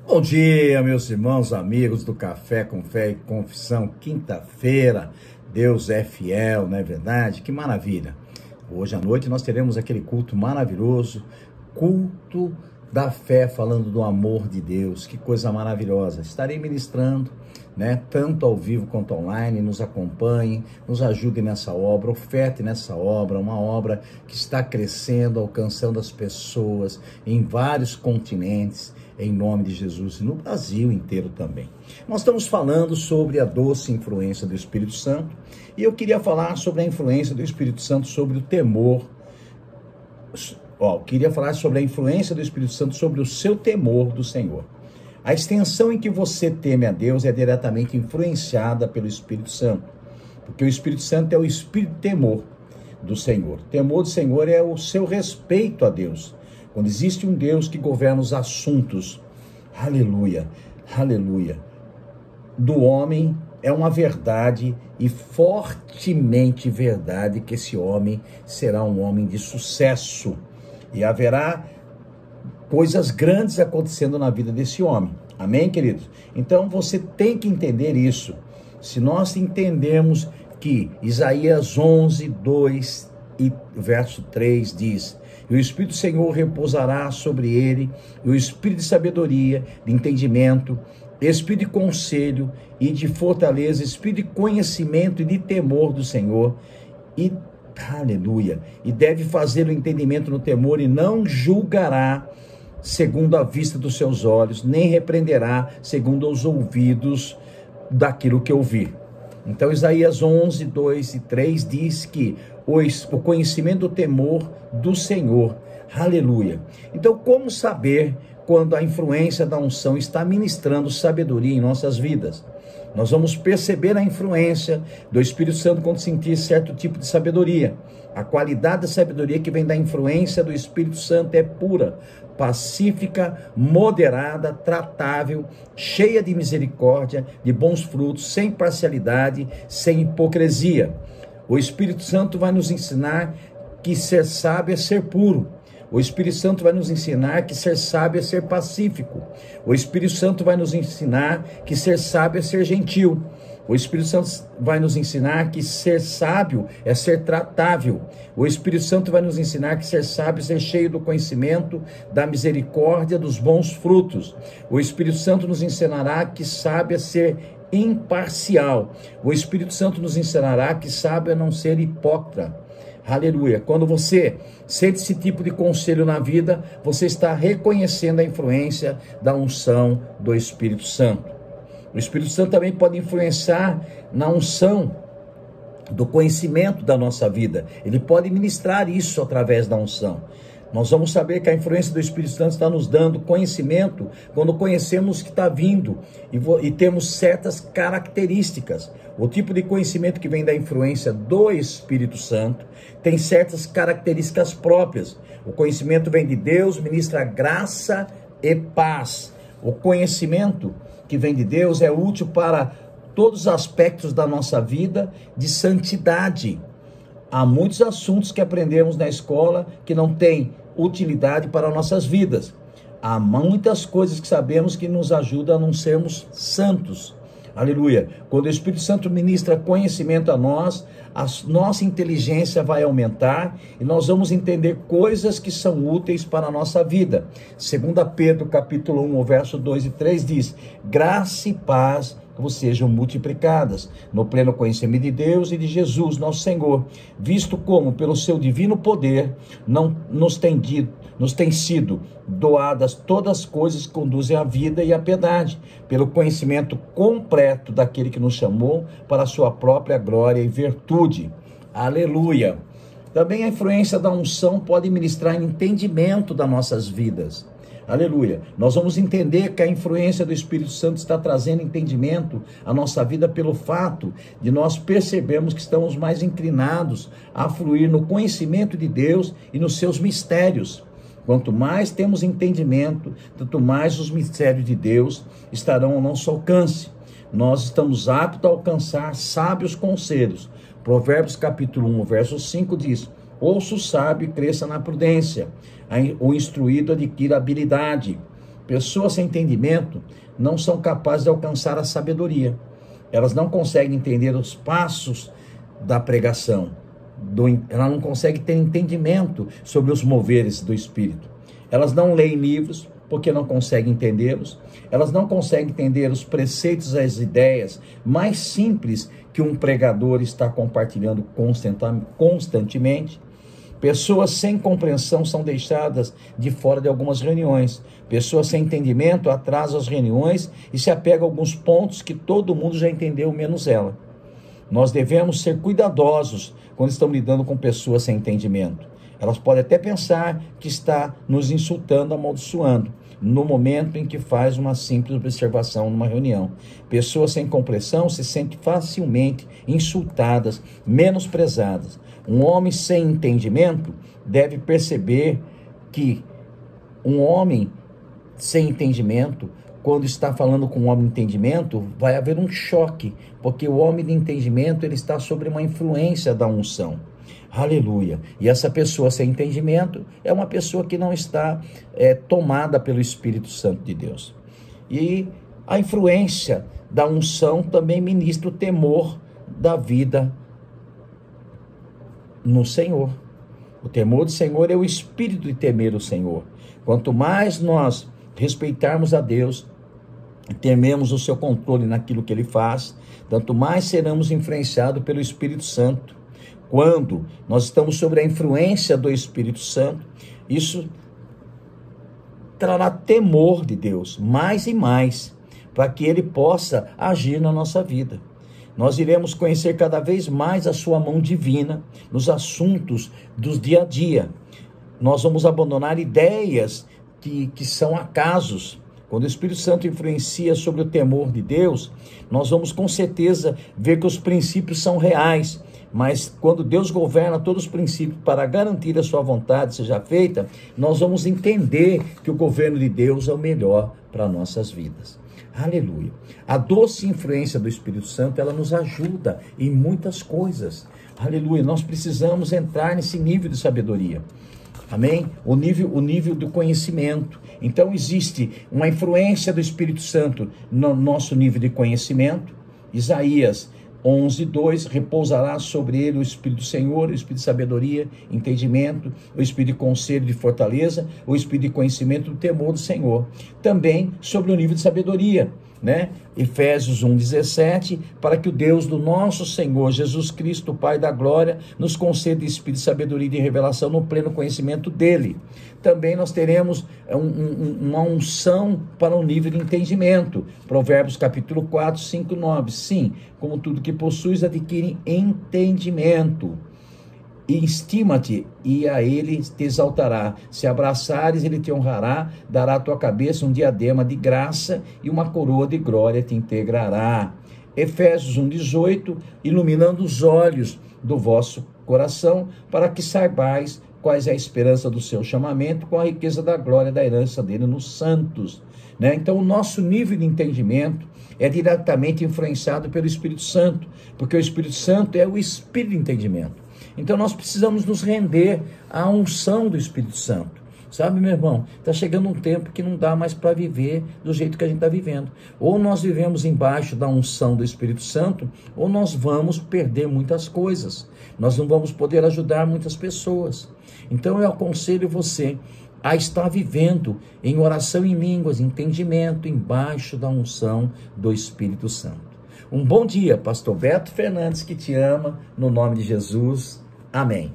Bom dia, meus irmãos, amigos do Café com Fé e Confissão, quinta-feira. Deus é fiel, não é verdade? Que maravilha! Hoje à noite nós teremos aquele culto maravilhoso, culto da fé, falando do amor de Deus. Que coisa maravilhosa! Estarei ministrando, tanto ao vivo quanto online. Nos acompanhem, nos ajudem nessa obra, oferte nessa obra, uma obra que está crescendo, alcançando as pessoas em vários continentes, em nome de Jesus, e no Brasil inteiro também. Nós estamos falando sobre a doce influência do Espírito Santo, e eu queria falar sobre a influência do Espírito Santo sobre o temor. Queria falar sobre a influência do Espírito Santo sobre o seu temor do Senhor. A extensão em que você teme a Deus é diretamente influenciada pelo Espírito Santo, porque o Espírito Santo é o espírito de temor do Senhor. O temor do Senhor é o seu respeito a Deus. Quando existe um Deus que governa os assuntos, aleluia, aleluia, do homem, é uma verdade e fortemente verdade que esse homem será um homem de sucesso. E haverá coisas grandes acontecendo na vida desse homem. Amém, queridos? Então você tem que entender isso. Se nós entendemos que Isaías 11, 2 e verso 3 diz: e o Espírito do Senhor repousará sobre ele, e o Espírito de sabedoria, de entendimento, Espírito de conselho e de fortaleza, Espírito de conhecimento e de temor do Senhor, e aleluia, e deve fazer o entendimento no temor, e não julgará segundo a vista dos seus olhos, nem repreenderá segundo os ouvidos daquilo que ouvir. Então Isaías 11, 2 e 3 diz que o conhecimento do temor do Senhor, aleluia. Então, como saber quando a influência da unção está ministrando sabedoria em nossas vidas? Nós vamos perceber a influência do Espírito Santo quando sentir certo tipo de sabedoria. A qualidade da sabedoria que vem da influência do Espírito Santo é pura, pacífica, moderada, tratável, cheia de misericórdia, de bons frutos, sem parcialidade, sem hipocrisia. O Espírito Santo vai nos ensinar que ser sábio é ser puro. O Espírito Santo vai nos ensinar que ser sábio é ser pacífico. O Espírito Santo vai nos ensinar que ser sábio é ser gentil. O Espírito Santo vai nos ensinar que ser sábio é ser tratável. O Espírito Santo vai nos ensinar que ser sábio é ser cheio do conhecimento, da misericórdia, dos bons frutos. O Espírito Santo nos ensinará que sábio é ser imparcial. O Espírito Santo nos ensinará que sábio é não ser hipócrita. Aleluia. Quando você sente esse tipo de conselho na vida, você está reconhecendo a influência da unção do Espírito Santo. O Espírito Santo também pode influenciar na unção do conhecimento da nossa vida. Ele pode ministrar isso através da unção. Nós vamos saber que a influência do Espírito Santo está nos dando conhecimento quando conhecemos que está vindo e temos certas características. O tipo de conhecimento que vem da influência do Espírito Santo tem certas características próprias. O conhecimento vem de Deus, ministra graça e paz. O conhecimento que vem de Deus é útil para todos os aspectos da nossa vida de santidade. Há muitos assuntos que aprendemos na escola que não têm utilidade para nossas vidas. Há muitas coisas que sabemos que nos ajudam a não sermos santos. Aleluia. Quando o Espírito Santo ministra conhecimento a nós, a nossa inteligência vai aumentar e nós vamos entender coisas que são úteis para a nossa vida. 2 Pedro capítulo 1, verso 2 e 3 diz: graça e paz vos sejam multiplicadas no pleno conhecimento de Deus e de Jesus, nosso Senhor, visto como pelo seu divino poder nos tem sido doadas todas as coisas que conduzem à vida e à piedade, pelo conhecimento completo daquele que nos chamou para a sua própria glória e virtude. Aleluia! Também a influência da unção pode ministrar entendimento das nossas vidas. Aleluia. Nós vamos entender que a influência do Espírito Santo está trazendo entendimento à nossa vida pelo fato de nós percebermos que estamos mais inclinados a fluir no conhecimento de Deus e nos seus mistérios. Quanto mais temos entendimento, tanto mais os mistérios de Deus estarão ao nosso alcance. Nós estamos aptos a alcançar sábios conselhos. Provérbios capítulo 1, verso 5 diz: ouça o sábio e cresça na prudência. O instruído adquire habilidade. Pessoas sem entendimento não são capazes de alcançar a sabedoria. Elas não conseguem entender os passos da pregação. Ela não consegue ter entendimento sobre os moveres do Espírito. Elas não leem livros porque não conseguem entendê-los. Elas não conseguem entender os preceitos, as ideias mais simples que um pregador está compartilhando constantemente. Pessoas sem compreensão são deixadas de fora de algumas reuniões. Pessoas sem entendimento atrasam as reuniões e se apegam a alguns pontos que todo mundo já entendeu, menos ela. Nós devemos ser cuidadosos quando estamos lidando com pessoas sem entendimento. Elas podem até pensar que está nos insultando, amaldiçoando, no momento em que faz uma simples observação numa reunião. Pessoas sem compreensão se sentem facilmente insultadas, menosprezadas. Um homem sem entendimento deve perceber que um homem sem entendimento, quando está falando com um homem de entendimento, vai haver um choque, porque o homem de entendimento ele está sob uma influência da unção. Aleluia. E essa pessoa sem entendimento é uma pessoa que não está tomada pelo Espírito Santo de Deus. E a influência da unção também ministra o temor da vida no Senhor. O temor do Senhor é o espírito de temer o Senhor. Quanto mais nós respeitarmos a Deus, tememos o seu controle naquilo que ele faz, tanto mais seremos influenciados pelo Espírito Santo. Quando nós estamos sob a influência do Espírito Santo, isso trará temor de Deus, mais e mais, para que ele possa agir na nossa vida. Nós iremos conhecer cada vez mais a sua mão divina nos assuntos do dia a dia. Nós vamos abandonar ideias que são acasos. Quando o Espírito Santo influencia sobre o temor de Deus, nós vamos com certeza ver que os princípios são reais. Mas quando Deus governa todos os princípios para garantir a sua vontade seja feita, nós vamos entender que o governo de Deus é o melhor para nossas vidas. Aleluia. A doce influência do Espírito Santo, ela nos ajuda em muitas coisas. Aleluia. Nós precisamos entrar nesse nível de sabedoria. Amém? O nível do conhecimento. Então existe uma influência do Espírito Santo no nosso nível de conhecimento. Isaías 11:2, repousará sobre ele o Espírito do Senhor, o Espírito de sabedoria, entendimento, o Espírito de conselho, de fortaleza, o Espírito de conhecimento, do temor do Senhor. Também sobre o nível de sabedoria, né? Efésios 1:17, para que o Deus do nosso Senhor Jesus Cristo, Pai da glória, nos conceda espírito de sabedoria e de revelação no pleno conhecimento dele. Também nós teremos uma unção para um nível de entendimento. Provérbios capítulo 4, 5, 9. Sim, como tudo que possuis, adquire entendimento. E estima-te, e a ele te exaltará. Se abraçares, ele te honrará, dará à tua cabeça um diadema de graça e uma coroa de glória te integrará. Efésios 1:18, iluminando os olhos do vosso coração, para que saibais quais é a esperança do seu chamamento, com a riqueza da glória da herança dele nos santos. Né? Então, o nosso nível de entendimento é diretamente influenciado pelo Espírito Santo, porque o Espírito Santo é o Espírito de entendimento. Então nós precisamos nos render à unção do Espírito Santo. Sabe, meu irmão, está chegando um tempo que não dá mais para viver do jeito que a gente está vivendo. Ou nós vivemos embaixo da unção do Espírito Santo, ou nós vamos perder muitas coisas. Nós não vamos poder ajudar muitas pessoas. Então eu aconselho você a estar vivendo em oração em línguas, entendimento, embaixo da unção do Espírito Santo. Um bom dia, pastor Beto Fernandes, que te ama, no nome de Jesus. Amém.